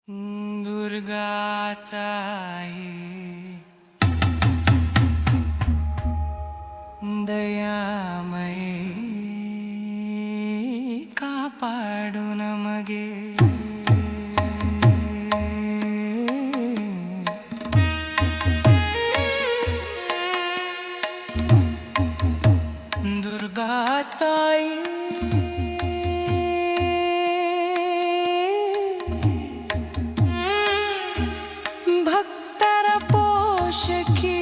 दुर्गा ताई दयामयी कापाडु नमगे दुर्गा ताई भक्तर पोषकी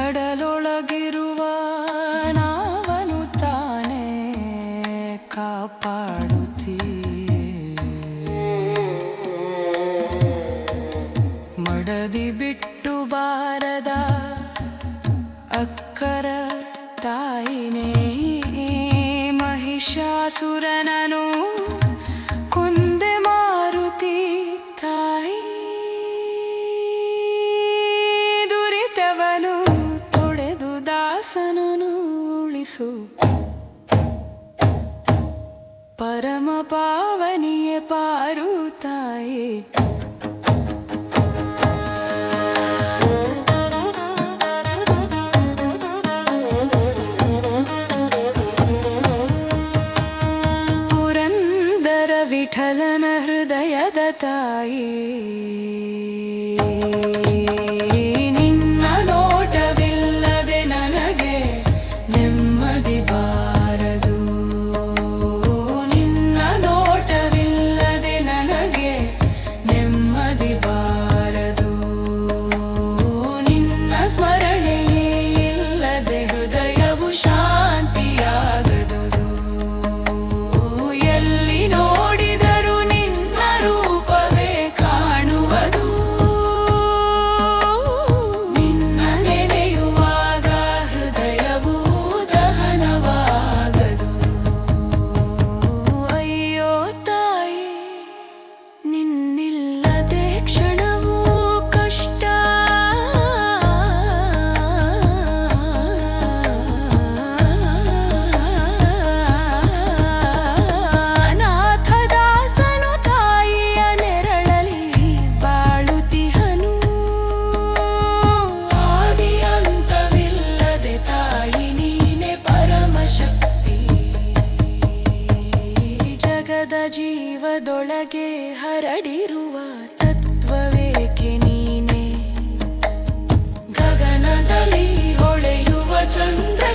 ಕಡಲೊಳಗಿರುವ ನಾವನು ತಾನೇ ಕಾಪಾಡುತ್ತೀಯೆ ಮಡದಿ ಬಿಟ್ಟು ಬಾರದ ಅಕ್ಕರ ತಾಯಿನೇ ಮಹಿಷಾಸುರನನು ಕೊಂದೆ ಮಾರುತಿ ತಾಯಿ ದುರಿತವನು ತೊಡೆದು ದಾಸನನು ಉಳಿಸು ಪರಮ ಪಾವನಿಯೇ ಪಾರು ತಾಯಿ ವಿಠಲನ ಹೃದಯದ ತಾಯಿ ನಿನ್ನ ನೋಟವಿಲ್ಲದೆ ನನಗೆ ನೆಮ್ಮದಿ ಬಾರದು ನಿನ್ನ ನೋಟವಿಲ್ಲದೆ ನನಗೆ ನೆಮ್ಮದಿ ಬಾರದು ನಿನ್ನ ಸ್ಮರಣೆಯೇ ಇಲ್ಲದೆ ಹೃದಯವು ಶಾಂತಿಯಾಗದು ಎಲ್ಲಿ ನೋಡಿದರು ನಿನ್ನ ರೂಪವೇ ಕಾಣುವುದು ನಿನ್ನ ನೆನೆಯುವಾಗ ಹೃದಯವು ದಹನವಾಗದು ಅಯ್ಯೋ ತಾಯಿ ನಿನ್ನಿಲ್ಲದೆ ಕ್ಷಣವೂ ಕಷ್ಟ ಅನಾಥದಾಸನು ತಾಯಿಯ ನೆರಳಲಿ ಬಾಳುತಿಹನು ಆದಿ ಅಂತವಿಲ್ಲದೆ ತಾಯಿ ನೀನೆ ಪರಮಶಕ್ತಿ ಜಗದ ಜೀವದೊಳಗೆ ಹರಡಿರುವ ತತ್ವವೇಕೆ ನೀನೆ ಗಗನದಲ್ಲಿ ಹೊಳೆಯುವ ಚಂದ್ರ